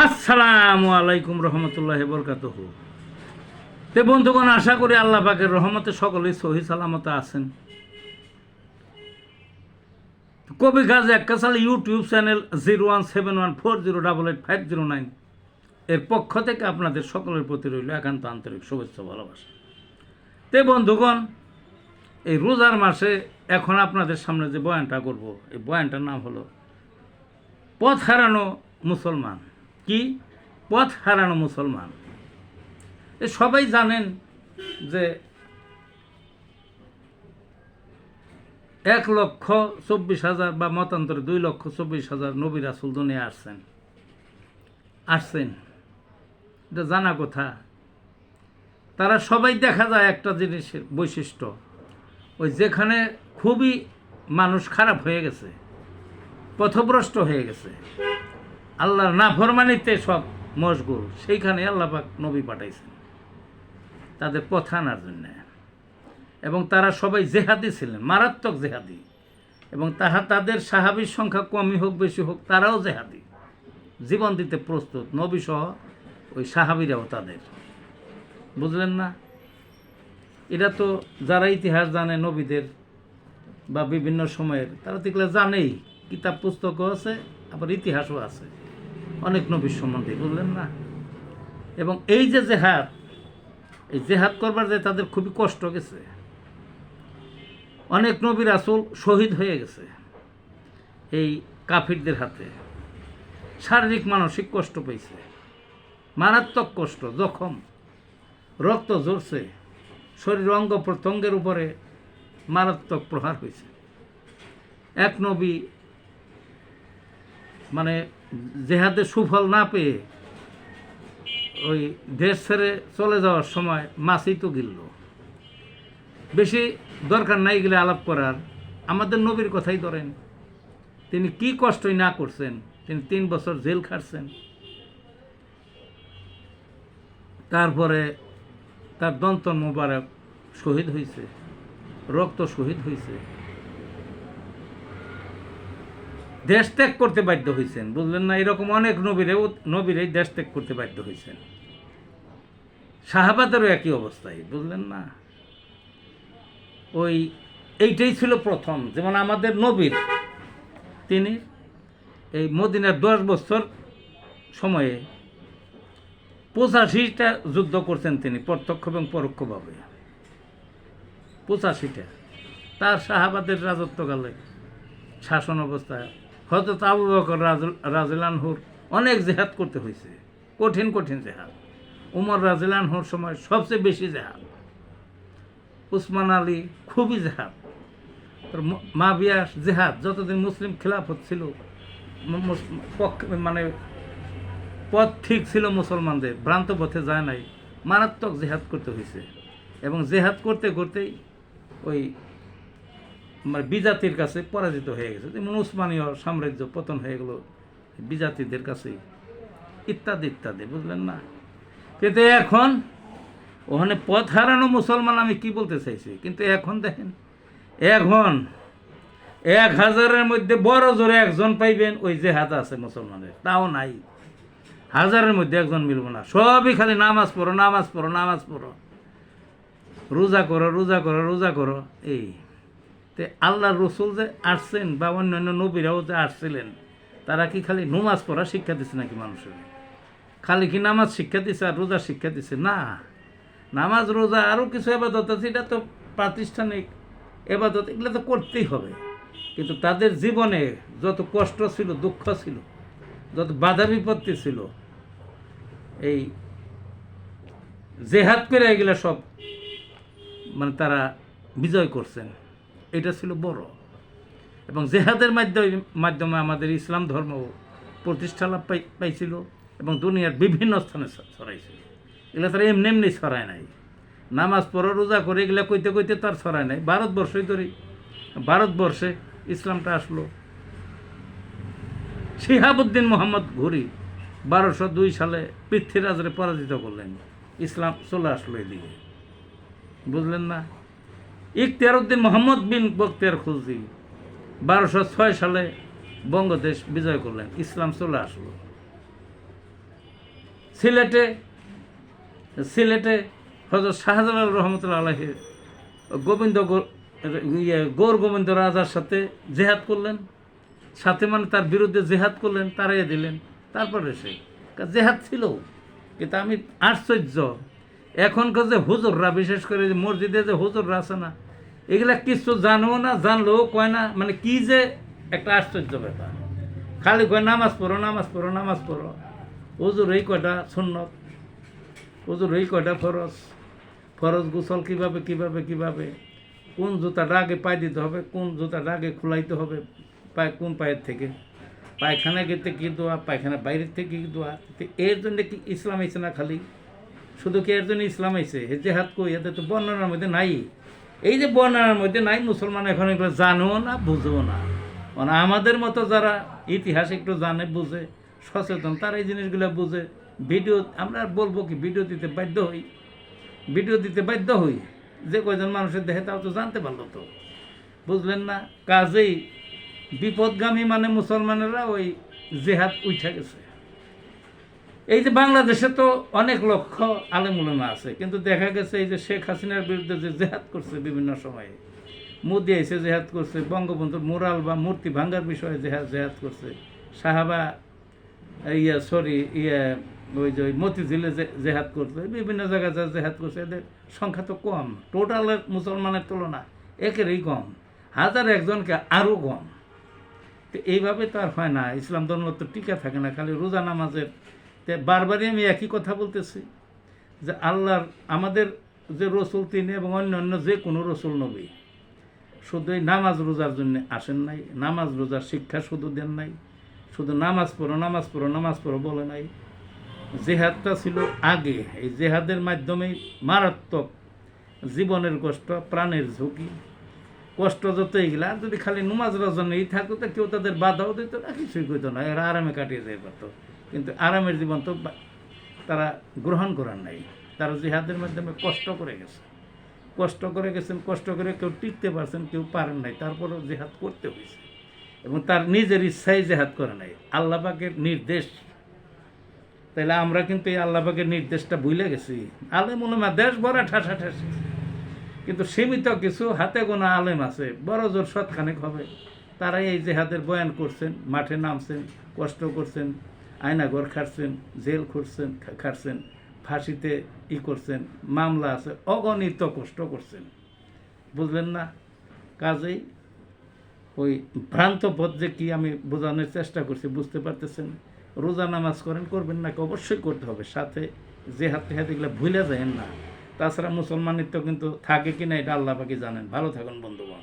আসসালামু আলাইকুম রহমতুল্লাহি বরকাতুহু। তে বন্ধুগণ, আশা করি আল্লাহ পাকের রহমতে সকলেই সহি সালামতে আছেন। কবি গাজী আক্কাস আলী ইউটিউব চ্যানেল 017140885009 এর পক্ষ থেকে আপনাদের সকলের প্রতি রইল একান্ত আন্তরিক শুভেচ্ছা ভালোবাসা। তে বন্ধুগণ, এই রোজার মাসে এখন আপনাদের সামনে যে বয়ানটা করব, এই বয়ানটার নাম হলো পথ হারানো মুসলমান। কি পথ হারানো মুসলমান? এ সবাই জানেন যে 1,24,000 বা মতান্তরে 2,24,000 নবী রাসূল দুনিয়া আসছেন। এটা জানা কথা। তারা সবাই দেখা যায় একটা জিনিসের বৈশিষ্ট্য, ওই যেখানে খুবই মানুষ খারাপ হয়ে গেছে, পথভ্রষ্ট হয়ে গেছে, আল্লাহর নাফরমানিতে সব মশগুল, সেইখানে আল্লাহ পাক নবী পাঠাইছেন তাদের পথ আনার জন্য। এবং তারা সবাই জেহাদি ছিলেন, মারাত্মক জেহাদি। এবং তাদের সাহাবীর সংখ্যা কমই হোক বেশি হোক, তারাও জেহাদি, জীবন দিতে প্রস্তুত, নবী সহ ওই সাহাবীরাও তাদের। বুঝলেন না? এটা তো যারা ইতিহাস জানে নবীদের বা বিভিন্ন সময়ের, তারা দেখলে জানেই, কিতাব পুস্তকও আছে, আবার ইতিহাসও আছে অনেক নবীর সম্বন্ধে। বুঝলেন না? এবং এই যে জেহাদ, এই জেহাদ করবার যে তাদের খুবই কষ্ট গেছে। অনেক নবী রাসূল শহীদ হয়ে গেছে এই কাফিরদের হাতে, শারীরিক মানসিক কষ্ট পেয়েছে, মারাত্মক কষ্ট, জখম, রক্ত ঝরছে, শরীর অঙ্গ প্রত্যঙ্গের উপরে মারাত্মক প্রহার হয়েছে। এক নবী মানে জেহাদের সুফল না পেয়ে ওই দেশ ছেড়ে চলে যাওয়ার সময় মাছই তো গিলল। বেশি দরকার নাই গেলে আলাপ করার, আমাদের নবীর কথাই ধরেন। তিনি কি কষ্টই না করছেন। তিনি 3 বছর জেল খাটছেন, তারপরে তার দন্তন মোবারক শহীদ হয়েছে, রক্ত শহীদ হয়েছে, দেশ ত্যাগ করতে বাধ্য হয়েছেন। বুঝলেন না? এরকম অনেক নবীরাই দেশ ত্যাগ করতে বাধ্য হয়েছেন। সাহাবাদেরও একই অবস্থায়। বুঝলেন না? এইটাই ছিল প্রথম। যেমন আমাদের নবীর, তিনি এই মদিনার 10 বছর সময়ে 85টা যুদ্ধ করছেন তিনি, প্রত্যক্ষ এবং পরোক্ষভাবে 85টা। তার সাহাবাদের রাজত্বকালে, শাসন অবস্থায় হযরত আবু বকর রাদিয়াল্লাহু আনহুর অনেক জেহাদ করতে হয়েছে, কঠিন কঠিন জেহাদ। উমর রাদিয়াল্লাহু আনহুর সময় সবচেয়ে বেশি জেহাদ, উসমান আলী খুবই জেহাদ, মাবিয়া জেহাদ। যতদিন মুসলিম খিলাফত ছিল, মানে পথ ঠিক ছিল মুসলমানদের, ভ্রান্ত পথে যায় নাই, মারাত্মক জেহাদ করতে হয়েছে। এবং জেহাদ করতে করতেই ওই বিজাতির কাছে পরাজিত হয়ে গেছে। যেমন উসমানীয় সাম্রাজ্য পতন হয়ে গেল বিজাতিদের কাছে, ইত্যাদি ইত্যাদি। বুঝলেন না? কিন্তু এখন ওখানে পথ হারানো মুসলমান আমি কি বলতে চাইছি, কিন্তু এখন দেখেন, এখন 1000-এর মধ্যে বড় জোরে একজন পাইবেন ওই জেহাদ আছে মুসলমানের, তাও নাই। 1000-এর মধ্যে একজন মিলব না। সবই খালি নামাজ পড়ো, নামাজ পড়ো, নামাজ পড়ো, রোজা করো, রোজা করো, রোজা করো। এই তে আল্লাহর রসুল যে আসছেন বা অন্যান্য নবীরাও যে আসছিলেন, তারা কি খালি নামাজ পড়া শিক্ষা দিচ্ছে নাকি মানুষের? খালি কি নামাজ শিক্ষা দিচ্ছে আর রোজা শিক্ষা দিচ্ছে? না, নামাজ রোজা আরও কিছু এবাদত আছে, এটা তো প্রাতিষ্ঠানিক এবাদত, এগুলো তো করতেই হবে। কিন্তু তাদের জীবনে যত কষ্ট ছিল, দুঃখ ছিল, যত বাধা বিপত্তি ছিল, এই জেহাদ করে এগুলো সব মানে তারা বিজয় করছেন। এটা ছিল বড়। এবং জেহাদের মাধ্যমে আমাদের ইসলাম ধর্ম প্রতিষ্ঠা লাভ পাইছিল এবং দুনিয়ার বিভিন্ন স্থানে ছড়াইছিল। এগুলো তারা এমনি এমনি ছড়ায় নাই। নামাজ পড়ো, রোজা করে এগুলো কইতে কইতে তার ছড়ায় নাই। ভারতবর্ষই ধরি, ভারতবর্ষে ইসলামটা আসলো শিহাবুদ্দিন মোহাম্মদ ঘুরি 1202 সালে পৃথ্বীরাজরে পরাজিত করলেন, ইসলাম চলে আসলো এদিকে। বুঝলেন না? ইখতিয়ার উদ্দিন মোহাম্মদ বিন বখতিয়ার খুলজি 1206 সালে বঙ্গদেশ বিজয় করলেন, ইসলাম চলে আসলো। সিলেটে সিলেটে হযরত শাহজালাল রহমতুল্লাহ আলাইহি গৌর গোবিন্দ রাজার সাথে জেহাদ করলেন, সাথে মানে তার বিরুদ্ধে জেহাদ করলেন, তাড়িয়ে দিলেন। তারপরে সে জেহাদ ছিল। কিন্তু আমি আশ্চর্য, এখনকার যে হুজুররা, বিশেষ করে যে মসজিদে যে হুজুররা আছে না, এগুলা কিছু জানবো না, জানলেও কয় না, মানে কি যে একটা আশ্চর্য ব্যাপার। খালি কয় নামাজ পড়ো, নামাজ পড়ো, নামাজ পড়ো। হুজুর এই কয়টা সুন্নত, হুজুর এই কয়টা ফরজ, ফরজ গোসল কিভাবে কিভাবে কিভাবে, কোন জুতাটা আগে পায়ে দিতে হবে, কোন জুতাটা আগে খোলাইতে হবে, পায়ে কোন পায়ের থেকে, পায়খানা গেতে কী দোয়া, পায়খানা বাইরের থেকে কী দোয়া। তো এর জন্য কি ইসলাম আইছে না? খালি শুধু কি এর জন্য ইসলাম আইছে? হে জেহাদ কই, এতে তো বর্ণনার মধ্যে নাই। এই যে বর্ণনার মধ্যে নাই, মুসলমান এখন এগুলো জানেও না, বুঝেও না। মানে আমাদের মতো যারা ইতিহাস একটু জানে, বুঝে, সচেতন, তারা এই জিনিসগুলো বুঝে। ভিডিও আমরা বলবো কি, ভিডিও দিতে বাধ্য হই, ভিডিও দিতে বাধ্য হই। যে কয়জন মানুষের দেখে তাও তো জানতে পারলো তো, বুঝলেন না? কাজেই বিপদগামী মানে মুসলমানেরা ওই জেহাদ উঠে গেছে। এই যে বাংলাদেশে তো অনেক লক্ষ আলেমুলেমা আছে, কিন্তু দেখা গেছে এই যে শেখ হাসিনার বিরুদ্ধে যে জেহাদ করছে বিভিন্ন সময়ে, মোদি এসে জেহাদ করছে, বঙ্গবন্ধুর মুরাল বা মূর্তি ভাঙ্গার বিষয়ে জেহাদ করছে, সাহাবা ওই যে মতিঝিলে জেহাদ করছে, বিভিন্ন জায়গায় যা জেহাদ করছে, এদের সংখ্যা তো কম, টোটালের মুসলমানের তুলনা একেরই কম, হাজার একজনকে আরও কম। তো এইভাবে তো আর হয় না, ইসলাম ধর্ম তো টিকা থাকে না খালি রোজা নামাজের। বারবারই আমি একই কথা বলতেছি যে আল্লাহর আমাদের যে রসুল তিনি এবং অন্য যে কোনো রসুল নবী শুধু এই নামাজ রোজার জন্য আসেন নাই, নামাজ রোজার শিক্ষা শুধু দেন নাই, শুধু নামাজ পড়ো, নামাজ পড়ো, নামাজ পড়ো বলে নাই। জেহাদটা ছিল আগে, এই জেহাদের মাধ্যমেই মারাত্মক জীবনের কষ্ট, প্রাণের ঝুঁকি, কষ্ট যত এইগুলা। আর যদি খালি নামাজ রোজা নেই থাকতো তো কেউ তাদের বাধাও দিত না, কিছুই করতো না, এরা আরামে কাটিয়ে যেতে পারতো। কিন্তু আরামের জীবন তো তারা গ্রহণ করার নাই, তারা জিহাদের মাধ্যমে কষ্ট করে গেছে, কষ্ট করে গেছেন, কষ্ট করে কেউ টিকতে পারছেন, কেউ পারেন নাই, তারপরেও জেহাদ করতে হয়েছে। এবং তার নিজের ইচ্ছাই জেহাদ করে নাই, আল্লাহ পাকের নির্দেশ। তাইলে আমরা কিন্তু এই আল্লাহ পাকের নির্দেশটা ভুলে গেছি। আলেম উলামা দেশ ভরা ঠাসাঠাসি, কিন্তু সীমিত কিছু হাতে গোনা আলেম আছে, বড় জোর শতখানেক হবে, তারাই এই জেহাদের বয়ান করছেন, মাঠে নামছেন, কষ্ট করছেন, আয়নাঘর খাটছেন, জেল খাটছেন, ফাঁসিতে করছেন, মামলা আছে, অগণিত কষ্ট করছেন, বুঝলেন না? কাজেই ওই ভ্রান্ত পথ যে কি আমি বোঝানোর চেষ্টা করছি, বুঝতে পারতেছেন? রোজা নামাজ করবেন নাকি? অবশ্যই করতে হবে, সাথে জেহাদ টেহাদ এগুলো ভুলে যাবেন না। তাছাড়া মুসলমানিত্ব কিন্তু থাকে কিনা এটা আল্লাহ পাকই জানেন। ভালো থাকুন বন্ধুগণ।